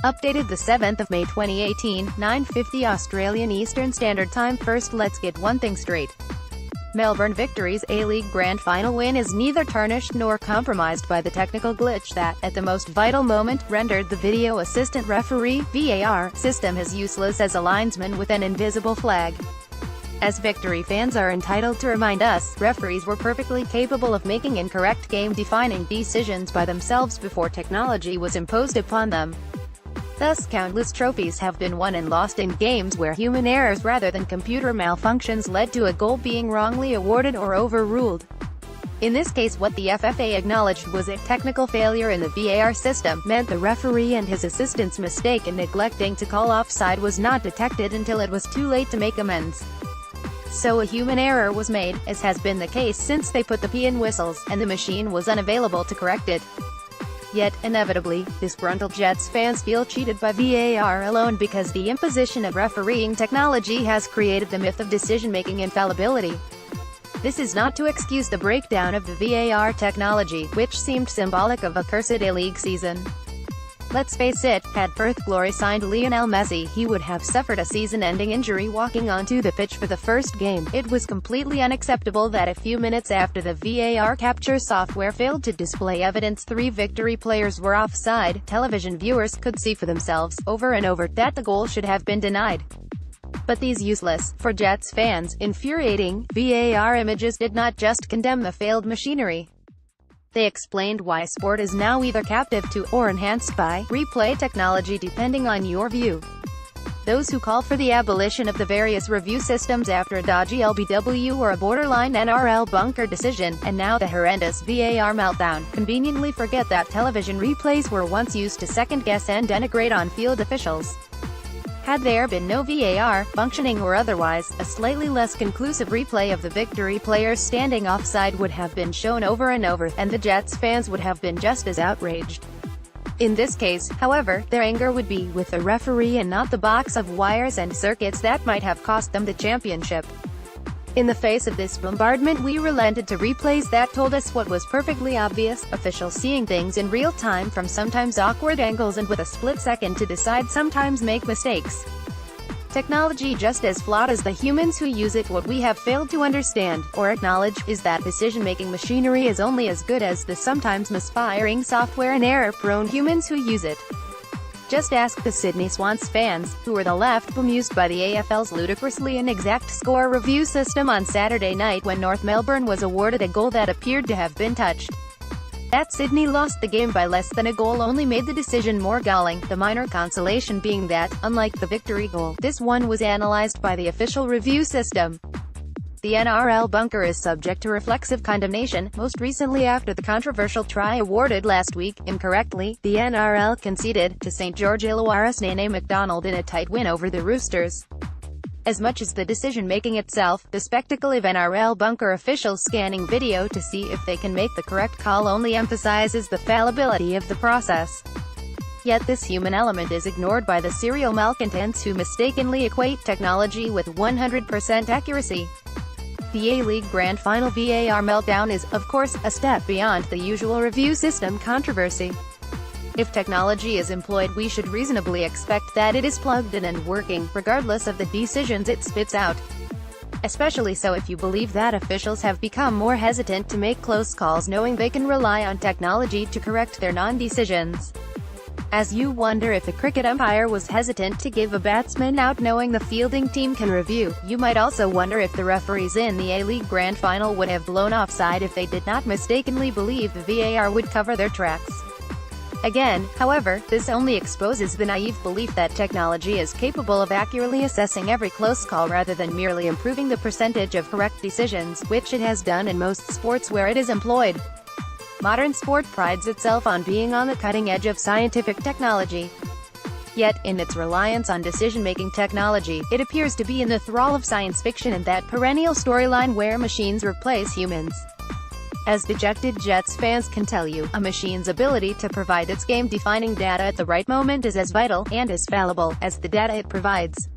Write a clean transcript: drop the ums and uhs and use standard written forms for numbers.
Updated the 7th of May 2018, 9:50 Australian Eastern Standard Time. First, let's get one thing straight. Melbourne Victory's A-League Grand Final win is neither tarnished nor compromised by the technical glitch that, at the most vital moment, rendered the video assistant referee (VAR) system as useless as a linesman with an invisible flag. As Victory fans are entitled to remind us, referees were perfectly capable of making incorrect game-defining decisions by themselves before technology was imposed upon them. Thus, countless trophies have been won and lost in games where human errors rather than computer malfunctions led to a goal being wrongly awarded or overruled. In this case, what the FFA acknowledged was a technical failure in the VAR system meant the referee and his assistant's mistake in neglecting to call offside was not detected until it was too late to make amends. So a human error was made, as has been the case since they put the P in whistles, and the machine was unavailable to correct it. Yet, inevitably, disgruntled Jets fans feel cheated by VAR alone because the imposition of refereeing technology has created the myth of decision-making infallibility. This is not to excuse the breakdown of the VAR technology, which seemed symbolic of a cursed A-League season. Let's face it, had Perth Glory signed Lionel Messi, he would have suffered a season-ending injury walking onto the pitch for the first game. It was completely unacceptable that a few minutes after the VAR capture software failed to display evidence 3 Victory players were offside, television viewers could see for themselves, over and over, that the goal should have been denied. But these useless, for Jets fans, infuriating, VAR images did not just condemn the failed machinery. They explained why sport is now either captive to, or enhanced by, replay technology depending on your view. Those who call for the abolition of the various review systems after a dodgy LBW or a borderline NRL bunker decision, and now the horrendous VAR meltdown, conveniently forget that television replays were once used to second-guess and denigrate on-field officials. Had there been no VAR, functioning or otherwise, a slightly less conclusive replay of the Victory players standing offside would have been shown over and over, and the Jets fans would have been just as outraged. In this case, however, their anger would be with the referee and not the box of wires and circuits that might have cost them the championship. In the face of this bombardment, we relented to replays that told us what was perfectly obvious: officials seeing things in real time from sometimes awkward angles and with a split second to decide sometimes make mistakes. Technology just as flawed as the humans who use it. What we have failed to understand, or acknowledge, is that decision-making machinery is only as good as the sometimes misfiring software and error-prone humans who use it. Just ask the Sydney Swans fans, who were the left bemused by the AFL's ludicrously inexact score review system on Saturday night when North Melbourne was awarded a goal that appeared to have been touched. That Sydney lost the game by less than a goal only made the decision more galling, the minor consolation being that, unlike the Victory goal, this one was analysed by the official review system. The NRL bunker is subject to reflexive condemnation, most recently after the controversial try awarded last week, incorrectly, the NRL conceded, to St George Illawarra's Nene McDonald in a tight win over the Roosters. As much as the decision-making itself, the spectacle of NRL bunker officials scanning video to see if they can make the correct call only emphasizes the fallibility of the process. Yet this human element is ignored by the serial malcontents who mistakenly equate technology with 100% accuracy. The A-League Grand Final VAR meltdown is, of course, a step beyond the usual review system controversy. If technology is employed, we should reasonably expect that it is plugged in and working, regardless of the decisions it spits out. Especially so if you believe that officials have become more hesitant to make close calls knowing they can rely on technology to correct their non-decisions. As you wonder if the cricket umpire was hesitant to give a batsman out knowing the fielding team can review, you might also wonder if the referees in the A-League Grand Final would have blown offside if they did not mistakenly believe the VAR would cover their tracks. Again, however, this only exposes the naive belief that technology is capable of accurately assessing every close call rather than merely improving the percentage of correct decisions, which it has done in most sports where it is employed. Modern sport prides itself on being on the cutting edge of scientific technology. Yet, in its reliance on decision-making technology, it appears to be in the thrall of science fiction and that perennial storyline where machines replace humans. As dejected Jets fans can tell you, a machine's ability to provide its game-defining data at the right moment is as vital, and as fallible, as the data it provides.